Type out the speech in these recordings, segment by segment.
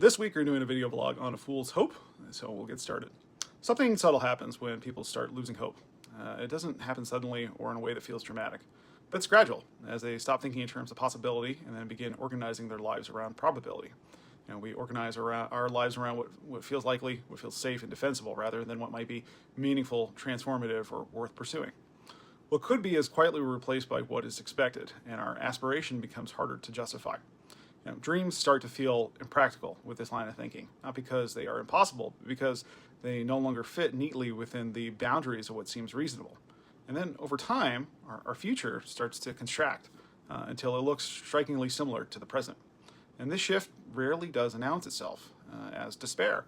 This week we're doing a video blog on a fool's hope, so we'll get started. Something subtle happens when people start losing hope. It doesn't happen suddenly or in a way that feels dramatic, but it's gradual as they stop thinking in terms of possibility and then begin organizing their lives around probability. We organize our lives around what feels likely, what feels safe and defensible, rather than what might be meaningful, transformative, or worth pursuing. What could be is quietly replaced by what is expected, and our aspiration becomes harder to justify. Dreams start to feel impractical with this line of thinking, not because they are impossible, but because they no longer fit neatly within the boundaries of what seems reasonable. And then over time, our future starts to contract until it looks strikingly similar to the present. And this shift rarely does announce itself as despair.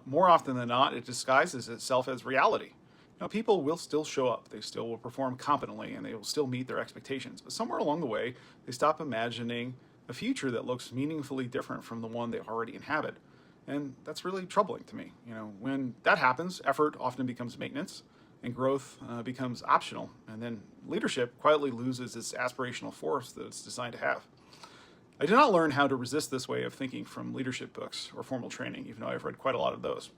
More often than not, it disguises itself as reality. People will still show up, they still will perform competently, and they will still meet their expectations. But somewhere along the way, they stop imagining a future that looks meaningfully different from the one they already inhabit. And that's really troubling to me. When that happens, effort often becomes maintenance, and growth becomes optional, and then leadership quietly loses its aspirational force that it's designed to have. I did not learn how to resist this way of thinking from leadership books or formal training, even though I've read quite a lot of those.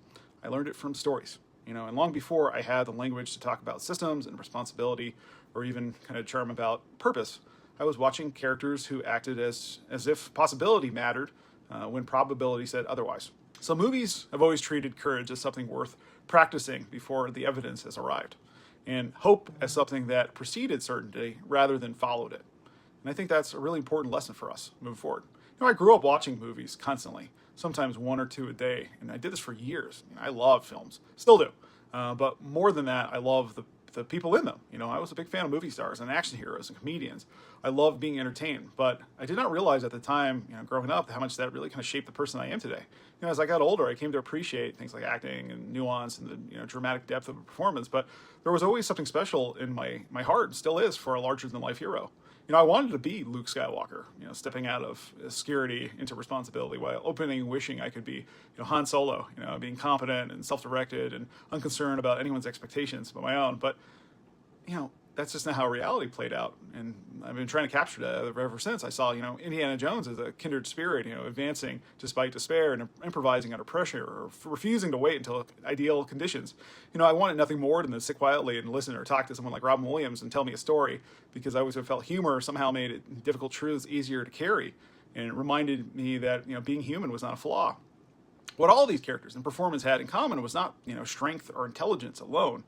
I learned it from stories. And long before I had the language to talk about systems and responsibility, or even kind of charm about purpose, I was watching characters who acted as if possibility mattered when probability said otherwise. So movies have always treated courage as something worth practicing before the evidence has arrived, and hope as something that preceded certainty rather than followed it. And I think that's a really important lesson for us moving forward. I grew up watching movies constantly, sometimes one or two a day, and I did this for years. I love films, still do. But more than that, I love the people in them. I was a big fan of movie stars and action heroes and comedians. I loved being entertained, but I did not realize at the time, growing up, how much that really kind of shaped the person I am today. As I got older, I came to appreciate things like acting and nuance and the dramatic depth of a performance, but there was always something special in my heart, and still is, for a larger-than-life hero. I wanted to be Luke Skywalker, stepping out of obscurity into responsibility while opening and wishing I could be, Han Solo, being competent and self-directed and unconcerned about anyone's expectations but my own. But, that's just not how reality played out. And I've been trying to capture that ever since. I saw, Indiana Jones as a kindred spirit, advancing despite despair and improvising under pressure or refusing to wait until ideal conditions. I wanted nothing more than to sit quietly and listen or talk to someone like Robin Williams and tell me a story, because I always felt humor somehow made difficult truths easier to carry, and it reminded me that, being human was not a flaw. What all these characters and performance had in common was not, strength or intelligence alone,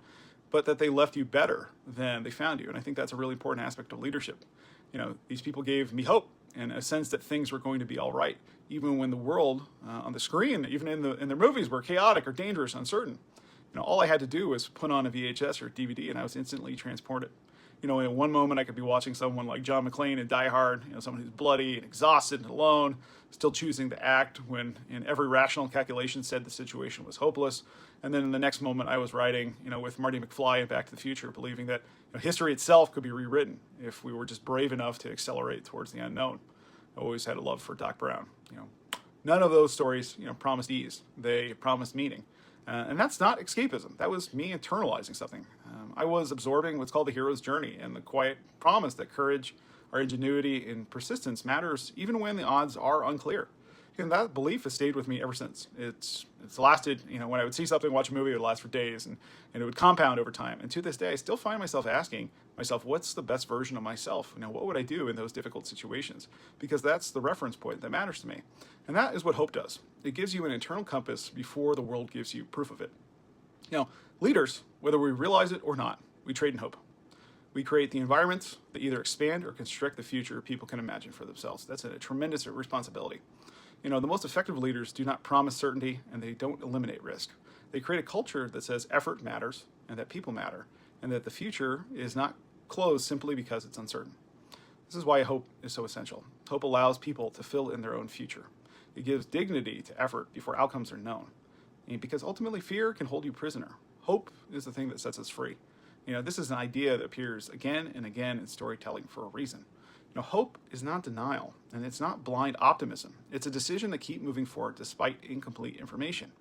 but that they left you better than they found you. And I think that's a really important aspect of leadership. These people gave me hope and a sense that things were going to be all right, even when the world on the screen, even in their movies, were chaotic or dangerous, uncertain. All I had to do was put on a VHS or DVD, and I was instantly transported. In one moment I could be watching someone like John McClane in Die Hard, someone who's bloody and exhausted and alone, still choosing to act when in every rational calculation said the situation was hopeless. And then in the next moment I was writing, with Marty McFly in Back to the Future, believing that history itself could be rewritten if we were just brave enough to accelerate towards the unknown. I always had a love for Doc Brown. None of those stories, promised ease. They promised meaning. And that's not escapism. That was me internalizing something. I was absorbing what's called the hero's journey and the quiet promise that courage, our ingenuity, and persistence matters even when the odds are unclear. And that belief has stayed with me ever since. It's lasted, when I would see something, watch a movie, it would last for days, and it would compound over time. And to this day, I still find myself asking myself, what's the best version of myself? What would I do in those difficult situations? Because that's the reference point that matters to me. And that is what hope does. It gives you an internal compass before the world gives you proof of it. Leaders, whether we realize it or not, we trade in hope. We create the environments that either expand or constrict the future people can imagine for themselves. That's a tremendous responsibility. The most effective leaders do not promise certainty, and they don't eliminate risk. They create a culture that says effort matters and that people matter, and that the future is not closed simply because it's uncertain. This is why hope is so essential. Hope allows people to fill in their own future. It gives dignity to effort before outcomes are known. And because ultimately fear can hold you prisoner. Hope is the thing that sets us free. This is an idea that appears again and again in storytelling for a reason. Hope is not denial, and it's not blind optimism. It's a decision to keep moving forward despite incomplete information.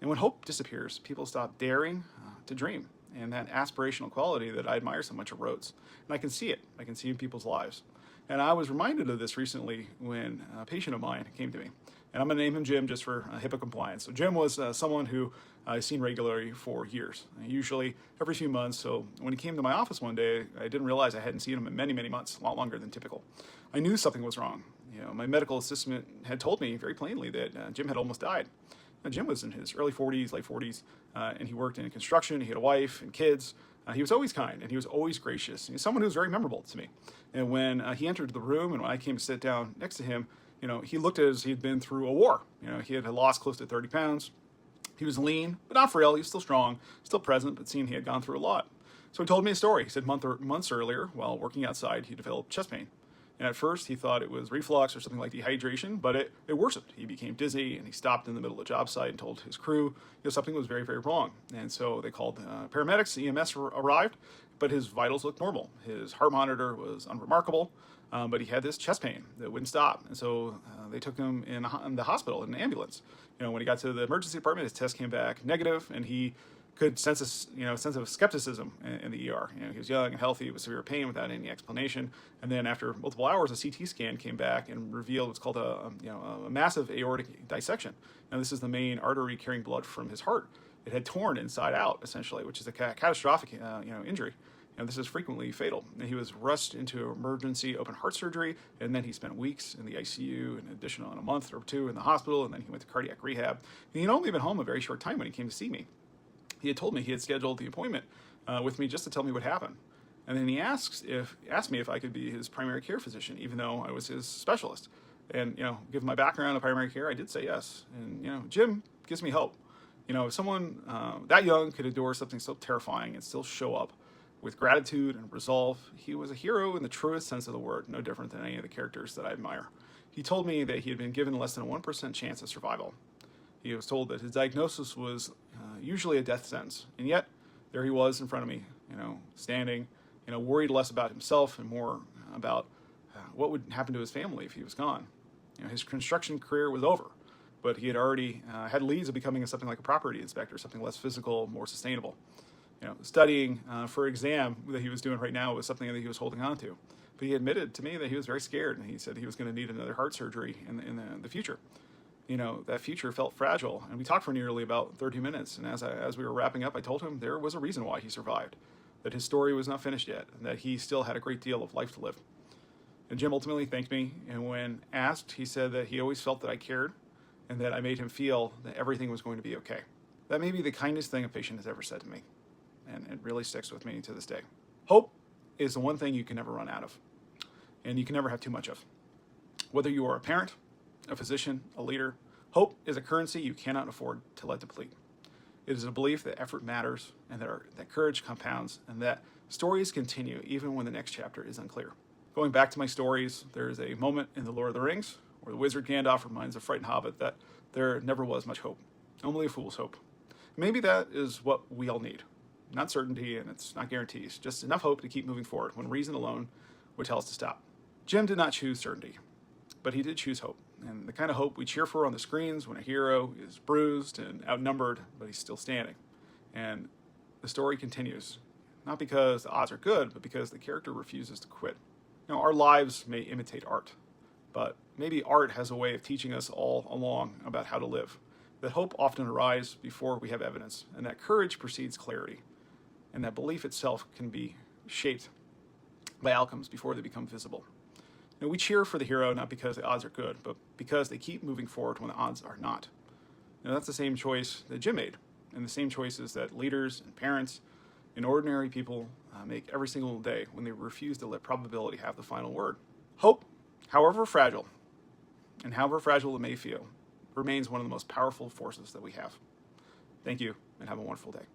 And when hope disappears, people stop daring to dream, and that aspirational quality that I admire so much erodes. And I can see it. I can see it in people's lives. And I was reminded of this recently when a patient of mine came to me. And I'm going to name him Jim just for HIPAA compliance. So Jim was someone who I've seen regularly for years, usually every few months. So when he came to my office one day, I didn't realize I hadn't seen him in many, many months, a lot longer than typical. I knew something was wrong. My medical assistant had told me very plainly that Jim had almost died. Now, Jim was in his early 40s, late 40s, and he worked in construction. He had a wife and kids. He was always kind, and he was always gracious. He's someone who was very memorable to me. And when he entered the room and when I came to sit down next to him, he looked as he'd been through a war. He had lost close to 30 pounds. He was lean, but not frail. He was still strong, still present, but seemed he had gone through a lot. So he told me a story. He said months earlier, while working outside, he developed chest pain. And at first, he thought it was reflux or something like dehydration, but it worsened. He became dizzy, and he stopped in the middle of the job site and told his crew something was very, very wrong. And so they called paramedics. EMS arrived, but his vitals looked normal. His heart monitor was unremarkable, but he had this chest pain that wouldn't stop. And so they took him in the hospital in an ambulance. When he got to the emergency department, his test came back negative, and he could sense a sense of skepticism in the ER. He was young and healthy with severe pain without any explanation. And then after multiple hours, a CT scan came back and revealed what's called a massive aortic dissection. Now, this is the main artery carrying blood from his heart. It had torn inside out, essentially, which is a catastrophic injury. This is frequently fatal. And he was rushed into emergency open heart surgery, and then he spent weeks in the ICU, in addition on a month or two in the hospital, and then he went to cardiac rehab. And he'd only been home a very short time when he came to see me. He had told me he had scheduled the appointment with me just to tell me what happened. And then he asked me if I could be his primary care physician, even though I was his specialist. And, given my background in primary care, I did say yes. And, Jim gives me hope. If someone that young could endure something so terrifying and still show up with gratitude and resolve, he was a hero in the truest sense of the word, no different than any of the characters that I admire. He told me that he had been given less than a 1% chance of survival. He was told that his diagnosis was usually a death sentence, and yet there he was in front of me, standing, worried less about himself and more about what would happen to his family if he was gone. His construction career was over, but he had already had leads of becoming something like a property inspector, something less physical, more sustainable. Studying for exam that he was doing right now was something that he was holding on to. But he admitted to me that he was very scared, and he said he was going to need another heart surgery in the future. That future felt fragile, and we talked for nearly about 30 minutes, and as we were wrapping up, I told him there was a reason why he survived, that his story was not finished yet, and that he still had a great deal of life to live. And Jim ultimately thanked me, and when asked, he said that he always felt that I cared, and that I made him feel that everything was going to be okay. That may be the kindest thing a patient has ever said to me, and it really sticks with me to this day. Hope is the one thing you can never run out of, and you can never have too much of. Whether you are a parent, a physician, a leader, hope is a currency you cannot afford to let deplete. It is a belief that effort matters, and that courage compounds, and that stories continue even when the next chapter is unclear. Going back to my stories, there is a moment in The Lord of the Rings where the wizard Gandalf reminds the frightened hobbit that there never was much hope, only a fool's hope. Maybe that is what we all need. Not certainty, and it's not guarantees, just enough hope to keep moving forward when reason alone would tell us to stop. Jim did not choose certainty, but he did choose hope, and the kind of hope we cheer for on the screens when a hero is bruised and outnumbered, but he's still standing. And the story continues, not because the odds are good, but because the character refuses to quit. Our lives may imitate art, but maybe art has a way of teaching us all along about how to live. That hope often arises before we have evidence, and that courage precedes clarity, and that belief itself can be shaped by outcomes before they become visible. We cheer for the hero not because the odds are good, but because they keep moving forward when the odds are not. That's the same choice that Jim made, and the same choices that leaders and parents and ordinary people make every single day when they refuse to let probability have the final word. Hope, however fragile, and however fragile it may feel, remains one of the most powerful forces that we have. Thank you, and have a wonderful day.